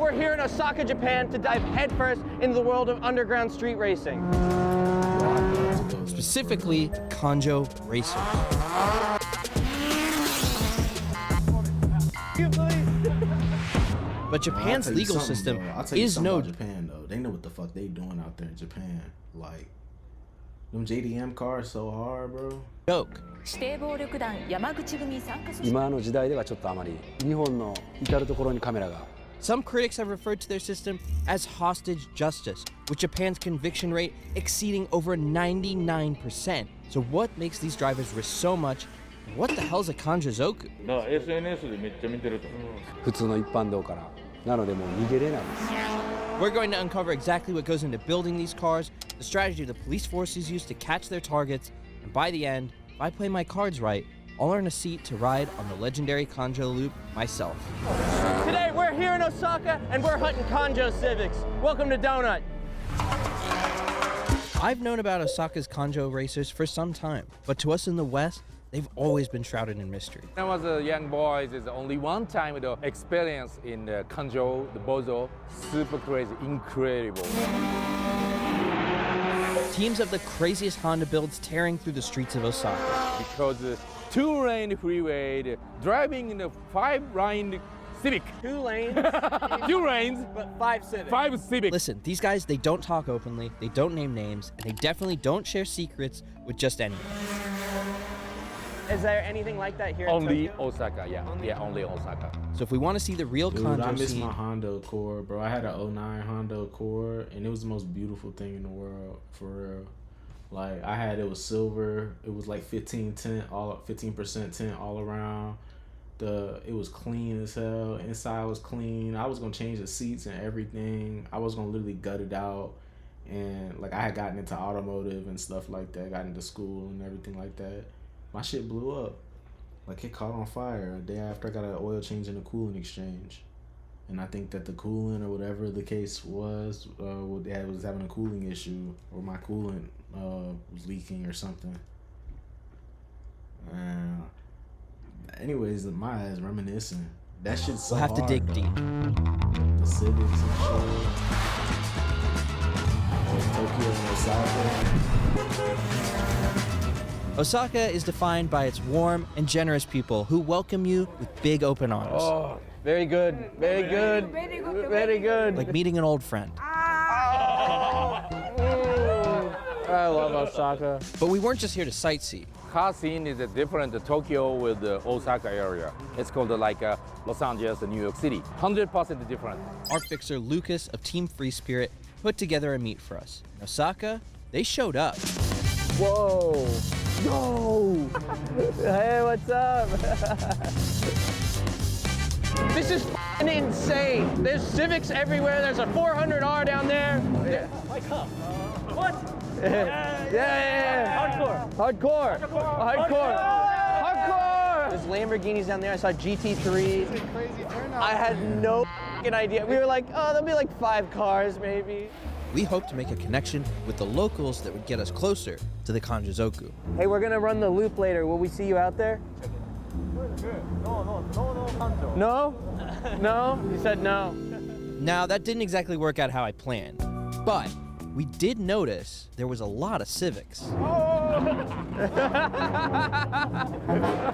we're here in Osaka, Japan to dive headfirst into the world of underground street racing. Specifically, Kanjo racers. But Japan's legal system is no... Japan, though. They know what the fuck they doing out there in Japan. Like, them JDM cars so hard, bro. joke. 指定暴力団山口組参加組織今の時代ではちょっとあまり日本の至る所にカメラが Some critics have referred to their system as hostage justice, with Japan's conviction rate exceeding over 99%. So what makes these drivers risk so much? What the hell is a Kanjo-zoku? だから SNS でめっちゃ見てると思う。普通の一般道からなのでもう逃げれないです We're going to uncover exactly what goes into building these cars, the strategy the police forces use to catch their targets, and by the end, if I play my cards right, I'll earn a seat to ride on the legendary Kanjo loop myself. Today we're here in Osaka and we're hunting Kanjo Civics. Welcome to Donut. I've known about Osaka's Kanjo racers for some time, but to us in the West, they've always been shrouded in mystery. When I was a young boy, there's only one time the experience in the Kanjo, the Bozo, super crazy, incredible. Teams of the craziest Honda builds tearing through the streets of Osaka. Because two-lane freeway, driving in a five-lane Civic. 2 lanes, 2 lanes, but 5 Civics. 5 Civic. Listen, these guys, they don't talk openly, they don't name names, and they definitely don't share secrets with just anyone. Is there anything like that here Only in Tokyo? Osaka, yeah. Only Osaka. So if we want to see the real Dude, Kanjo I miss scene, my Honda Accord, bro. I had an 09 Honda Accord, and it was the most beautiful thing in the world, for real. Like, it was silver. It was like 15% tint all around. It was clean as hell. Inside was clean. I was gonna change the seats and everything. I was gonna literally gut it out. And like, I had gotten into automotive and stuff like that. Got into school and everything like that. My shit blew up. Like, it caught on fire a day after I got an oil change and a coolant exchange. And I think that the coolant or whatever the case was having a cooling issue, or my coolant was leaking or something. Anyways, my ass reminiscing. That shit's so we'll have to dig though. deep. The Civics and shit. Tokyo and Osaka. Osaka is defined by its warm and generous people who welcome you with big open arms. Oh, very good, very good, very good. Like meeting an old friend. I love Osaka. But we weren't just here to sightsee. Car scene is different to Tokyo with the Osaka area. It's called like Los Angeles and New York City. 100% different. Art fixer Lucas of Team Free Spirit put together a meet for us. In Osaka, they showed up. Whoa. Yo. Hey, what's up? This is f***ing insane. There's Civics everywhere. There's a 400R down there. Yeah. My cup. What? Yeah. Hardcore. There's Lamborghinis down there. I saw GT3. I had no f***ing idea. We were like, oh, there'll be like 5 cars maybe. We hoped to make a connection with the locals that would get us closer to the Kanjo-zoku. Hey, we're gonna run the loop later. Will we see you out there? No? No? You said no. Now, that didn't exactly work out how I planned, but we did notice there was a lot of Civics.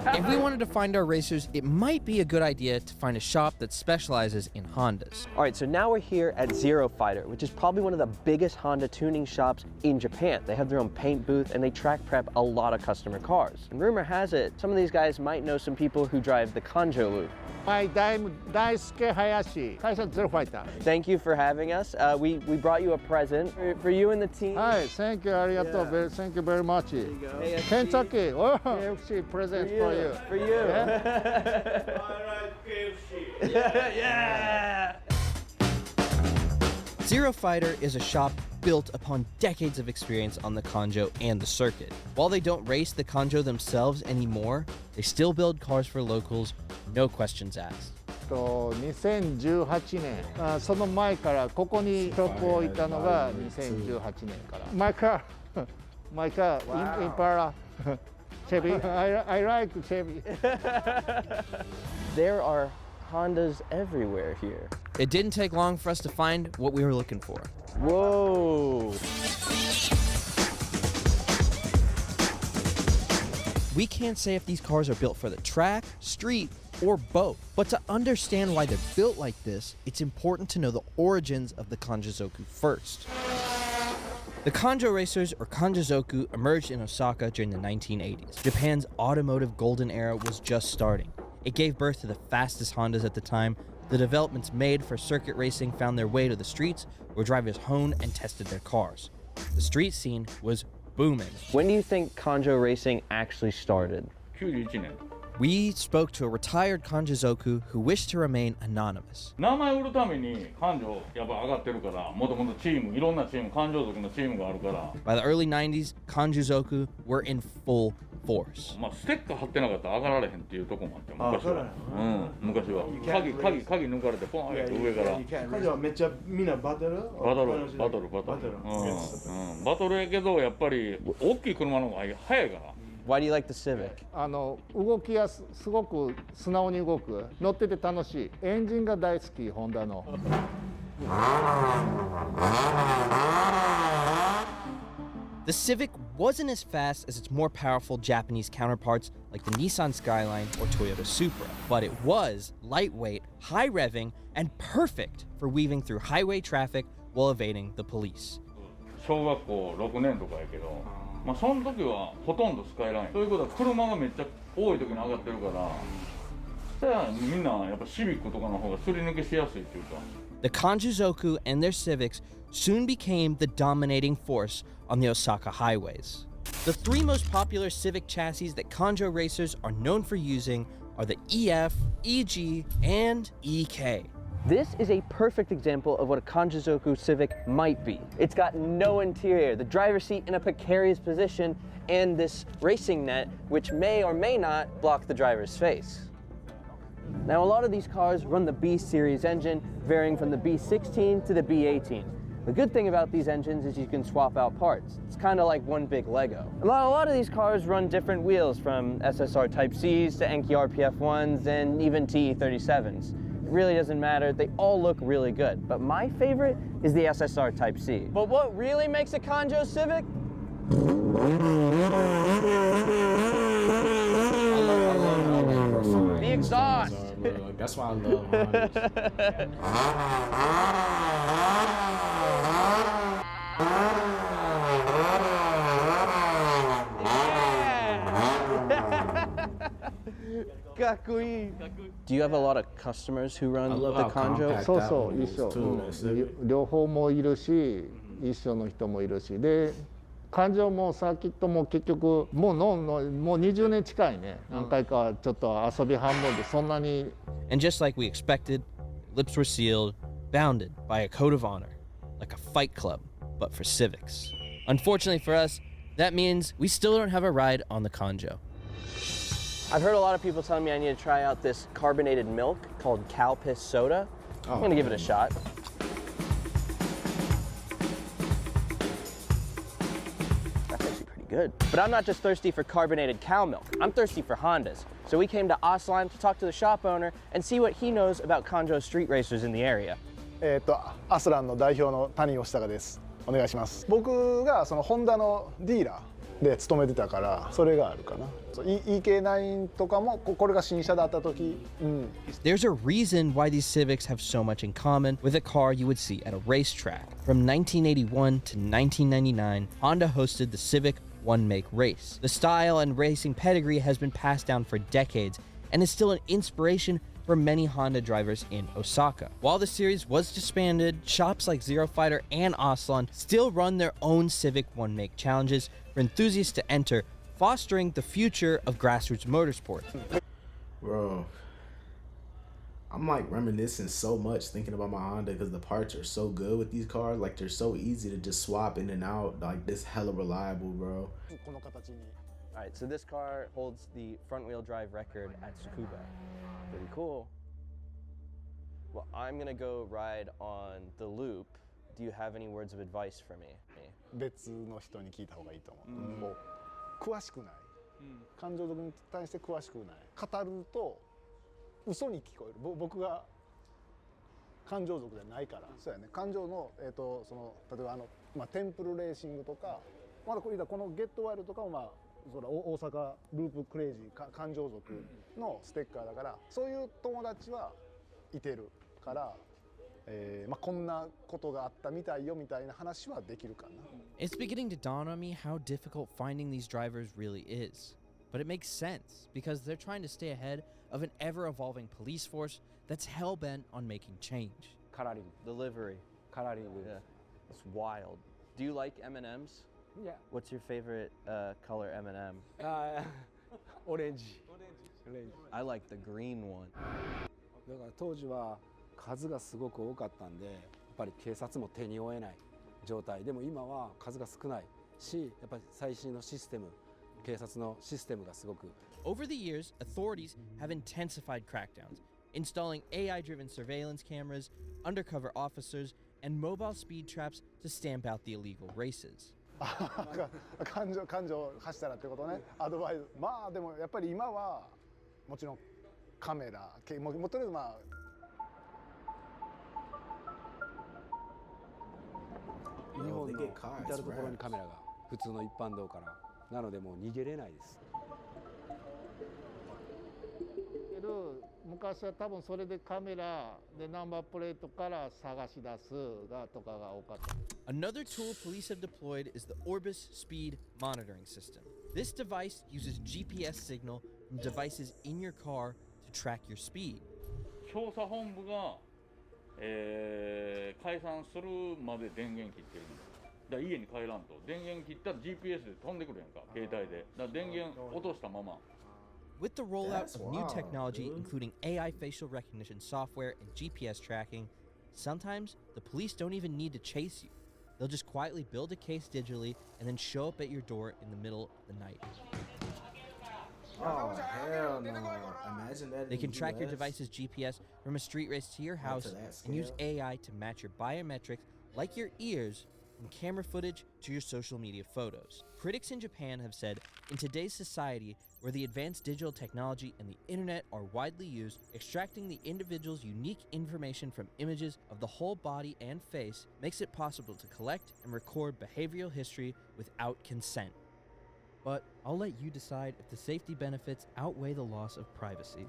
If we wanted to find our racers, it might be a good idea to find a shop that specializes in Hondas. All right, so now we're here at Zero Fighter, which is probably one of the biggest Honda tuning shops in Japan. They have their own paint booth and they track prep a lot of customer cars. And rumor has it, some of these guys might know some people who drive the Kanjo loop. My name Daisuke Hayashi, Kaisha Zero Fighter. Thank you for having us. We brought you a present for you and the team. Hi, thank you, arigato, thank you very much. There you go. AFC. Kentucky, oh, KFC present for you. For you. Yeah? Yeah. Zero Fighter is a shop built upon decades of experience on the Kanjo and the circuit. While they don't race the Kanjo themselves anymore, they still build cars for locals, no questions asked. 2018年、その前からここにショップを置いたのが2018年から。My car, Impala, Chevy. I like Chevy. There are Hondas everywhere here. It didn't take long for us to find what we were looking for. Whoa. We can't say if these cars are built for the track, street, or both. But to understand why they're built like this, it's important to know the origins of the Kanjazoku first. The Kanjo racers, or Kanjazoku, emerged in Osaka during the 1980s. Japan's automotive golden era was just starting. It gave birth to the fastest Hondas at the time. The developments made for circuit racing found their way to the streets, where drivers honed and tested their cars. The street scene was booming. When do you think Kanjo racing actually started? 91年 We spoke to a retired Kanjazoku who wished to remain anonymous. 名前売るために感情やっぱ上がってるからもともとチームいろんなチーム感情族のチームがあるから By the early 90s, Kanjazoku were in full force. まあステッカー貼ってなかったら上がられへんっていうとこもあって昔は昔は鍵抜かれてポンって上から彼はめっちゃみんなバトルバトルやけどやっぱり大きい車の方が速いから Why do you like the Civic? 動きやすごく素直に動く乗ってて楽しいエンジンが大好きホンダの The Civic wasn't as fast as its more powerful Japanese counterparts like the Nissan Skyline or Toyota Supra, but it was lightweight, high revving, and perfect for weaving through highway traffic while evading the police. 小学校6年とかやけどまあその時はほとんどスカイラインということは車がめっちゃ多い時に上がってるからそしたらみんなやっぱシビックとかの方がすり抜けしやすいっていうか The Kanjazoku and their Civics soon became the dominating force on the Osaka highways. The three most popular Civic chassis that Kanjo racers are known for using are the EF, EG, and EK. This is a perfect example of what a Kanjazoku Civic might be. It's got no interior, the driver's seat in a precarious position, and this racing net, which may or may not block the driver's face. Now, a lot of these cars run the B series engine, varying from the B16 to the B18. The good thing about these engines is you can swap out parts. It's kind of like one big Lego. A lot of these cars run different wheels, from SSR Type Cs to Enkei RPF1s and even TE37s. It really doesn't matter, they all look really good. But my favorite is the SSR Type C. But what really makes a Kanjo Civic? The exhaust! That's why I love Hondas. Do you have a lot of customers who run the Kanjo? そうそう一緒、両方もいるし一緒の人もいるしで感情もサーキットも結局もう20年近いね何回かちょっと遊び半分でそんなに And just like we expected, lips were sealed, bounded by a code of honor, like a fight club, but for Civics. Unfortunately for us, that means we still don't have a ride on the Kanjo. I've heard a lot of people telling me I need to try out this carbonated milk called Cow Piss Soda. I'm gonna give it a shot. That's actually pretty good. But I'm not just thirsty for carbonated cow milk, I'm thirsty for Hondas. So we came to Aslan to talk to the shop owner and see what he knows about Kanjo street racers in the area. アスランの代表の谷吉高です。お願いします。僕がそのホンダのディーラーで勤めてたからそれがあるかな。EK9 とかもこれが新車だった時。There's a reason why these Civics have so much in common with a car you would see at a racetrack. From 1981 to 1999, Honda hosted the Civic One Make race. The style and racing pedigree has been passed down for decades and is still an inspiration for many Honda drivers in Osaka. While the series was disbanded, shops like Zero Fighter and Aslan still run their own Civic One Make challenges for enthusiasts to enter, fostering the future of grassroots motorsport. Bro, I'm like reminiscing so much thinking about my Honda because the parts are so good with these cars. Like they're so easy to just swap in and out. Like this hella reliable, bro. All right, so this car holds the front wheel drive record at Tsukuba. Pretty cool. Well, I'm gonna go ride on the Loop. Do you have any words of advice for me? 別の人に聞いた方がいいと思う。もう詳しくない。感情に対して詳しくない。語ると嘘に聞こえる。僕が感情族じゃないから。そうやね。感情のその例えばテンプルレーシングとか、まだこのゲットワイルドとかもそれ大阪ループクレイジー感情族のステッカーだから、そういう友達はいてるから。こんなことがあったみたいよみたいな話はできるかな。It's beginning to dawn on me how difficult finding these drivers really is. But it makes sense because they're trying to stay ahead of an ever-evolving police force that's hell-bent on making change. カラーリング The livery. カラーリング Yeah. It's wild. Do you like M&Ms? いや What's your favorite color M&M? オレンジ I like the green one. だから当時は数がすごく多かったんで、やっぱり警察も手に負えない状態でも、今は数が少ないし、やっぱり最新のシステム、警察のシステムがすごく。 Over the years, authorities have intensified crackdowns, installing AI-driven surveillance cameras, undercover officers, and mobile speed traps to stamp out the illegal races. 感情発したらってことね。アドバイス。でもやっぱり今はもちろんカメラ、もうとりあえず日本の至る所にカメラが普通の一般道からなのでもう逃げれないです。昔は多分それでカメラでナンバープレートから探し出すがとかが多かった。Another tool police have deployed is the Orbis Speed Monitoring System. This device uses GPS signal from devices in your car to track your speed. 調査本部が解散するまで電源切ってるんだ。だから家に帰らんと電源切ったら GPS で飛んでくるやんか、携帯で。だから電源落としたまま。With the rollout of new technology, including AI facial recognition software and GPS tracking, sometimes the police don't even need to chase you. They'll just quietly build a case digitally and then show up at your door in the middle of the night. Oh, hell no. Imagine that. They can track your device's GPS from a street race to your house and use AI to match your biometrics, like your ears, from camera footage to your social media photos. Critics in Japan have said, in today's society, where the advanced digital technology and the internet are widely used, extracting the individual's unique information from images of the whole body and face makes it possible to collect and record behavioral history without consent. But I'll let you decide if the safety benefits outweigh the loss of privacy.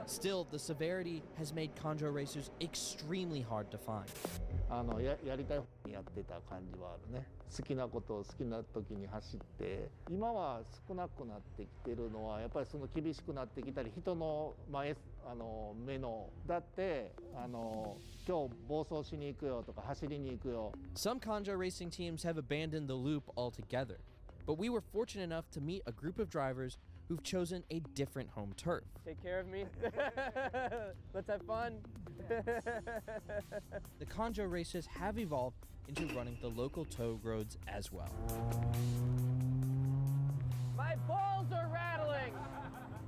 Still, the severity has made Kanjo racers extremely hard to find. やりたい方にやってた感じはあるね。好きなことを好きな時に走って、今は少なくなってきてるのはやっぱりその厳しくなってきたり、人の目のだって今日暴走しに行くよとか走りに行くよ。 Some Kanjo racing teams have abandoned the loop altogether, but we were fortunate enough to meet a group of drivers who've chosen a different home turf. Take care of me. Let's have fun. The Kanjo races have evolved into running the local tow roads as well. My balls are rattling.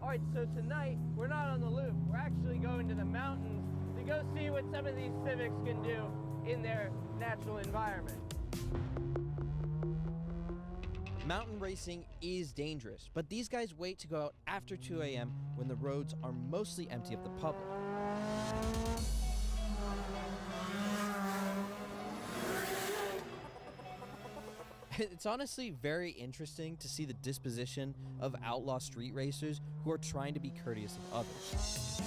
All right, so tonight we're not on the loop. We're actually going to the mountains to go see what some of these Civics can do in their natural environment. Mountain racing is dangerous, but these guys wait to go out after 2 a.m. when the roads are mostly empty of the public. It's honestly very interesting to see the disposition of outlaw street racers who are trying to be courteous of others.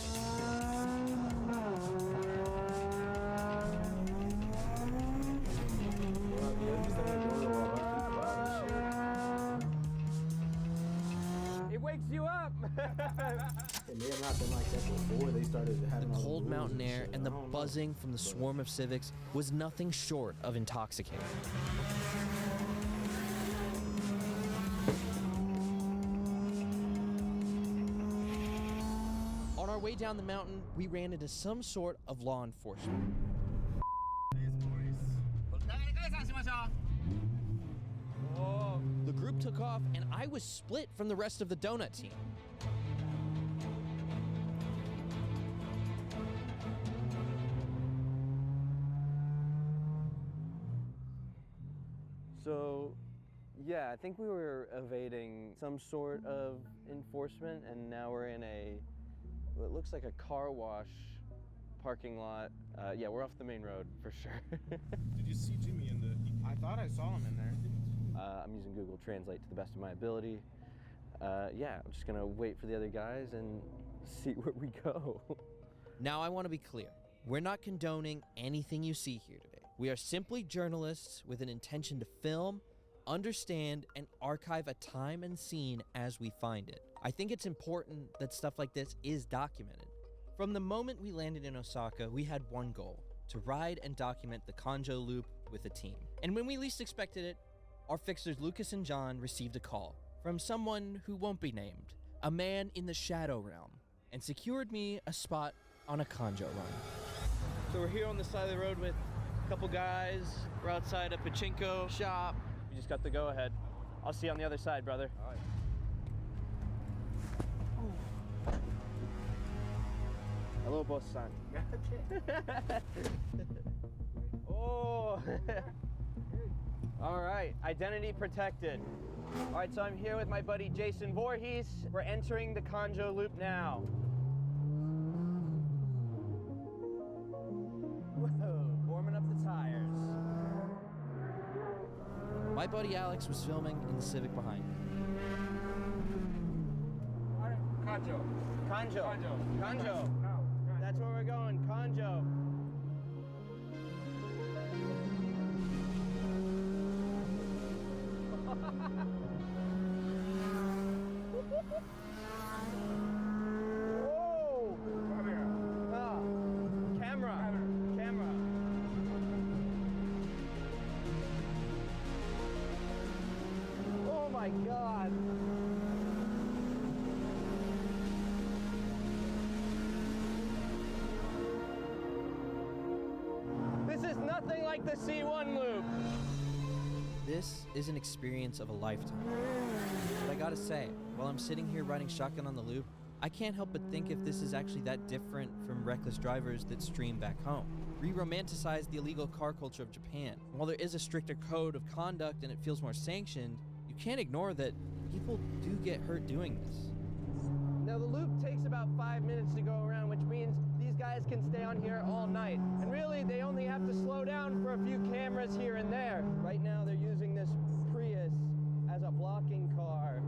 It wakes you up. It may have not been like that before they started having The all cold rules mountain air shit. and the I don't know. buzzing from the swarm of Civics was nothing short of intoxicating. On our way down the mountain, we ran into some sort of law enforcement. The group took off, and I was split from the rest of the donut team. So, yeah, I think we were evading some sort of enforcement, and now we're in a what looks like a car wash parking lot. Yeah, we're off the main road for sure. Did you see Jimmy in the... I thought I saw him in there. I'm using Google Translate to the best of my ability. Yeah, I'm just gonna wait for the other guys and see where we go. Now I want to be clear. We're not condoning anything you see here today. We are simply journalists with an intention to film, understand, and archive a time and scene as we find it. I think it's important that stuff like this is documented. From the moment we landed in Osaka, we had one goal: to ride and document the Kanjo Loop with a team. And when we least expected it, our fixers Lucas and John received a call from someone who won't be named, a man in the Shadow Realm, and secured me a spot on a Kanjo run. So we're here on the side of the road with a couple guys. We're outside a pachinko shop. We just got the go-ahead. I'll see you on the other side, brother. All right. Hello, boss-san. Oh! All right, identity protected. All right, so I'm here with my buddy Jason Voorhees. We're entering the Kanjo Loop now. Whoa, warming up the tires. My buddy Alex was filming in the Civic behind me. Kanjo. That's where we're going, Kanjo. Whoa! Camera. Oh my God. This is nothing like the C1 loop. This is an experience of a lifetime. But I gotta say, while I'm sitting here riding shotgun on the loop, I can't help but think if this is actually that different from reckless drivers that stream back home. We romanticize the illegal car culture of Japan. While there is a stricter code of conduct and it feels more sanctioned, you can't ignore that people do get hurt doing this. Now the loop takes about 5 minutes to go around, which means these guys can stay on here all night. And really, they only have to slow down for a few cameras here and there. Right now, they're using this Prius as a blocking car.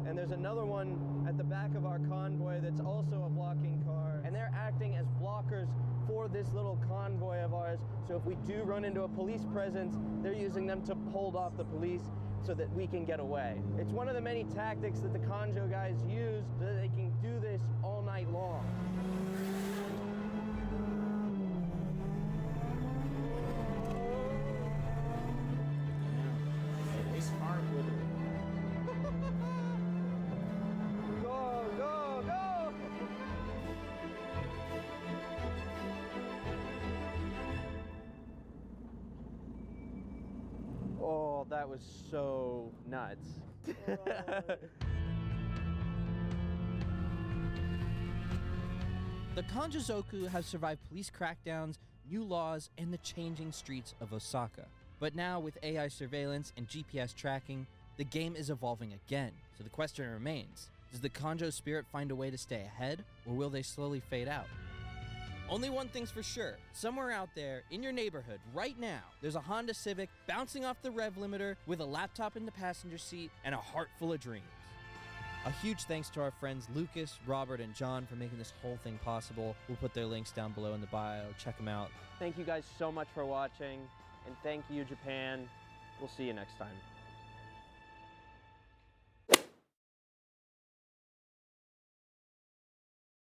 And there's another one at the back of our convoy that's also a blocking car. And they're acting as blockers for this little convoy of ours. So if we do run into a police presence, they're using them to hold off the police so that we can get away. It's one of the many tactics that the Kanjo guys use so that they can do this all night long. They smart with it. Go, go, go! Oh, that was so nuts. The Kanjozoku have survived police crackdowns, new laws, and the changing streets of Osaka. But now, with AI surveillance and GPS tracking, the game is evolving again. So the question remains, does the Kanjo spirit find a way to stay ahead, or will they slowly fade out? Only one thing's for sure. Somewhere out there, in your neighborhood, right now, there's a Honda Civic bouncing off the rev limiter with a laptop in the passenger seat and a heart full of dreams. A huge thanks to our friends Lucas, Robert, and John for making this whole thing possible. We'll put their links down below in the bio. Check them out. Thank you guys so much for watching, and thank you, Japan. We'll see you next time.